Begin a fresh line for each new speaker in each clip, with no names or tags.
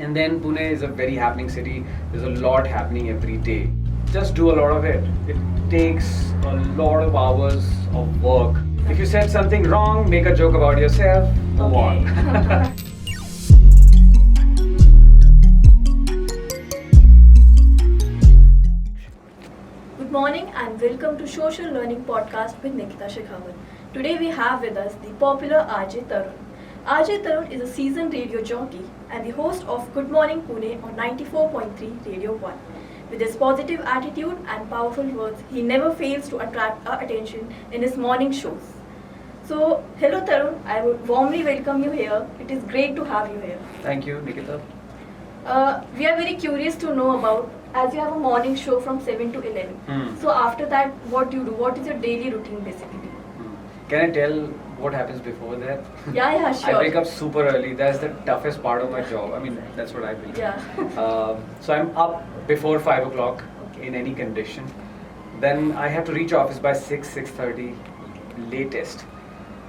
And then Pune is a very happening city. There's a lot happening every day. Just do a lot of it. It takes a lot of hours of work. If you said something wrong, make a joke about yourself, move on.
Good morning and welcome to Social Learning Podcast with Nikita Shekhawat. Today we have with us the popular RJ Tarun. RJ Tarun is a seasoned radio jockey and the host of Good Morning Pune on 94.3 Radio 1. With his positive attitude and powerful words, he never fails to attract our attention in his morning shows. So, hello Tarun, I would warmly welcome you here. It is great to have you here.
Thank you, Nikita.
We are very curious to know about, as you have a morning show from 7 to 11. So after that, what do you do? What is your daily routine basically?
Can I tell what happens before that?
Yeah, sure.
I wake up super early. That's the toughest part of my job. I mean, that's what I believe.
Yeah.
So I'm up before 5 o'clock in any condition. Then I have to reach office by 6:30 latest.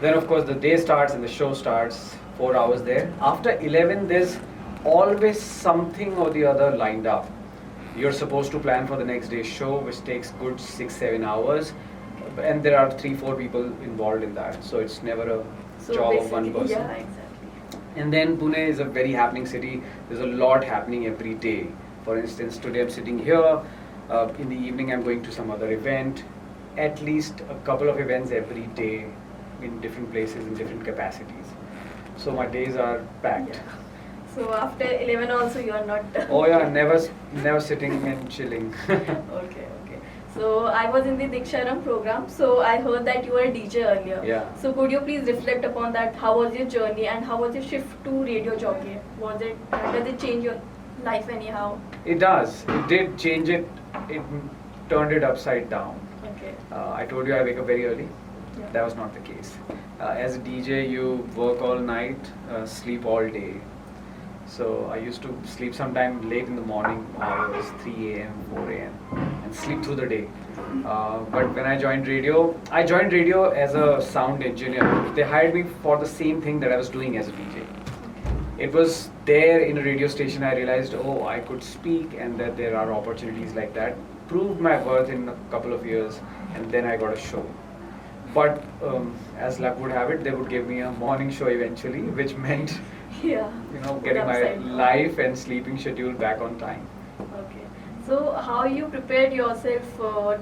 Then of course the day starts and the show starts. 4 hours there. After 11, there's always something or the other lined up. You're supposed to plan for the next day's show, which takes good 6-7 hours, and there are 3-4 people involved in that. So it's never a job of one person.
Yeah, exactly.
And then Pune is a very happening city. There's a lot happening every day. For instance, today I'm sitting here. In the evening, I'm going to some other event. At least a couple of events every day in different places in different capacities. So my days are packed.
Yeah. So after 11 also you are not...
Oh yeah, never sitting and chilling.
Okay. So I was in the Diksharam program, so I heard that you were a DJ earlier.
Yeah.
So could you please reflect upon that? How was your journey and how was your shift to radio jockey? Does it change your life anyhow?
It does. It did change it. It turned it upside down.
Okay.
I told you I wake up very early.
Yeah.
That was not the case. As a DJ, you work all night, sleep all day. So I used to sleep sometime late in the morning hours, 3 a.m., 4 a.m. and sleep through the day. But when I joined radio as a sound engineer. They hired me for the same thing that I was doing as a DJ. It was there in a radio station I realized, oh, I could speak and that there are opportunities like that. Proved my worth in a couple of years and then I got a show. But as luck would have it, they would give me a morning show eventually, which meant getting my life and sleeping schedule back on time.
Okay. So how you prepared yourself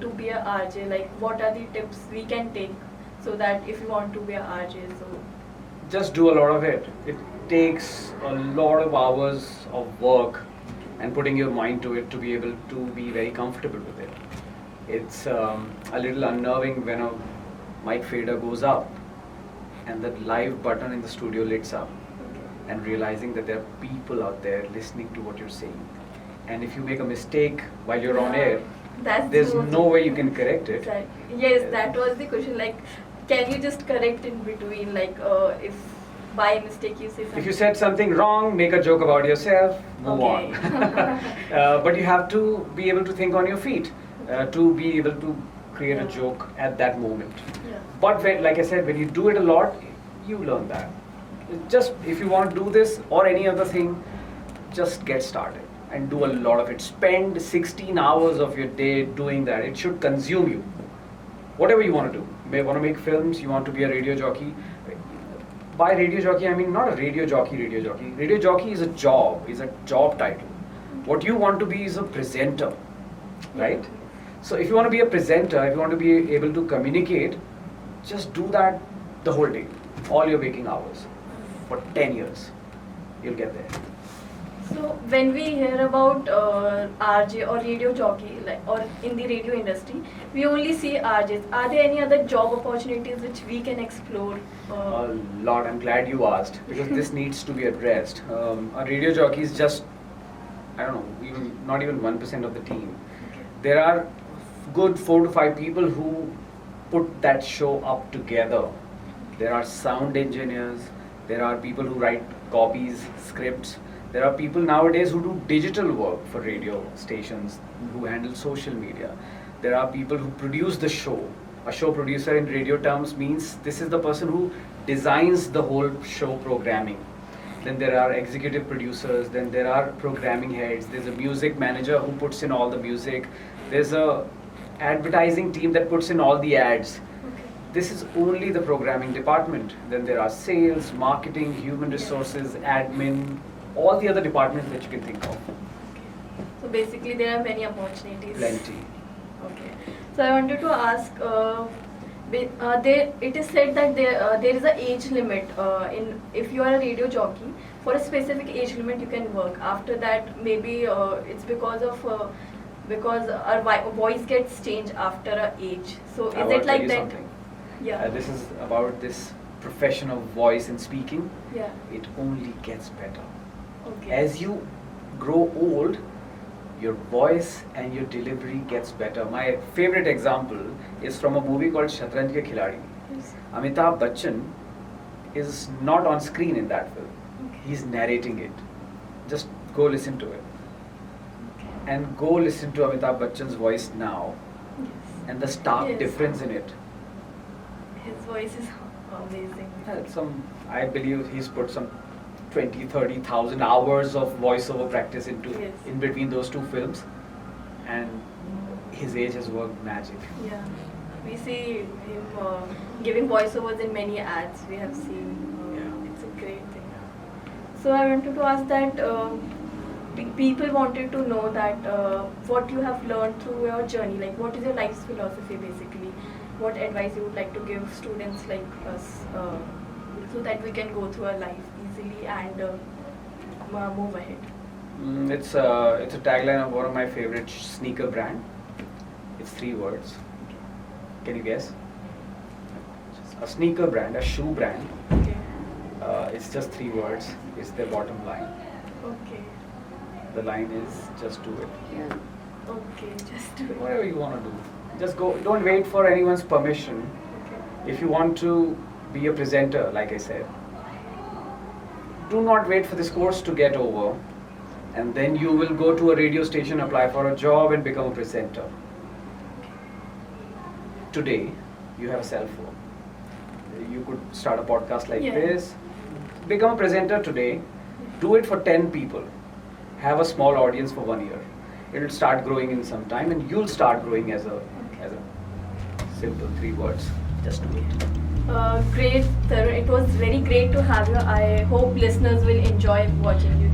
to be a RJ? Like what are the tips we can take so that if you want to be a RJ, so...
Just do a lot of it. It takes a lot of hours of work and putting your mind to it to be able to be very comfortable with it. It's a little unnerving when a mic fader goes up and the live button in the studio lights up. And realizing that there are people out there listening to what you're saying. And if you make a mistake while you're on air, there's no way you can correct it.
Exactly. Yes, that was the question. Like, can you just correct in between? Like, if by mistake you say something.
If you said something wrong, make a joke about yourself, move on. But you have to be able to think on your feet to be able to create a joke at that moment.
Yeah.
But like I said, when you do it a lot, you learn that. Just if you want to do this or any other thing, just get started and do a lot of it. Spend 16 hours of your day doing that. It should consume you. Whatever you want to do. You may want to make films, you want to be a radio jockey. By radio jockey, I mean not a radio jockey. Radio jockey is a job title. What you want to be is a presenter, right? So if you want to be a presenter, if you want to be able to communicate, just do that the whole day, all your waking hours. For 10 years, you'll get there.
So when we hear about RJ or radio jockey, or in the radio industry, we only see RJs. Are there any other job opportunities which we can explore?
A lot. I'm glad you asked because this needs to be addressed. A radio jockey is just, I don't know, not even 1% of the team.
Okay.
There are good 4 to 5 people who put that show up together. There are sound engineers. There are people who write copies, scripts. There are people nowadays who do digital work for radio stations, who handle social media. There are people who produce the show. A show producer in radio terms means this is the person who designs the whole show programming. then there are executive producers, then there are programming heads, there's a music manager who puts in all the music, there's a advertising team that puts in all the ads.
Okay.
This is only the programming department. Then there are sales, marketing, human resources, admin, all the other departments that you can think of.
Okay. So basically, there are many opportunities.
Plenty.
Okay. So I wanted to ask. It is said that there is an age limit in if you are a radio jockey. For a specific age limit, you can work. After that, maybe it's because our voice gets changed after a age. So
I
is
want
it
to
like
tell you
that?
something.
Yeah.
This is about this profession of voice and speaking.
Yeah.
It only gets better.
Okay.
As you grow old, your voice and your delivery gets better. My favorite example is from a movie called Shatranj Ke Khiladi.
Yes.
Amitabh Bachchan is not on screen in that film.
Okay.
He's narrating it. Just go listen to it.
Okay.
And go listen to Amitabh Bachchan's voice now
Yes.
and the stark
Yes.
difference in it.
His voice is amazing.
I believe he's put some 20, 30,000 hours of voiceover practice into
Yes.
in between those two films, and his age has worked magic.
Yeah, we see him giving voiceovers in many ads. We have seen.
Yeah.
It's a great thing. So I wanted to ask that people wanted to know that what you have learned through your journey. Like, what is your life's philosophy, basically? What advice you would like to give students like us so that we can go through our life easily and move ahead?
It's a tagline of one of my favorite sneaker brand. It's 3 words. Can you guess? A sneaker brand, a shoe brand.
Okay.
It's just 3 words. It's their bottom line.
Okay.
The line is just do it.
Okay. Just do it.
Whatever you want to do, just go. Don't wait for anyone's permission.
Okay.
If you want to be a presenter, like I said, do not wait for this course to get over, and then you will go to a radio station, apply for a job, and become a presenter. Today, you have a cell phone. You could start a podcast like
Yeah.
this, become a presenter today, do it for 10 people, have a small audience for 1 year. It'll start growing in some time, and you'll start growing as a simple 3 words. Just do it.
Great, Tarun. It was very great to have you. I hope listeners will enjoy watching you.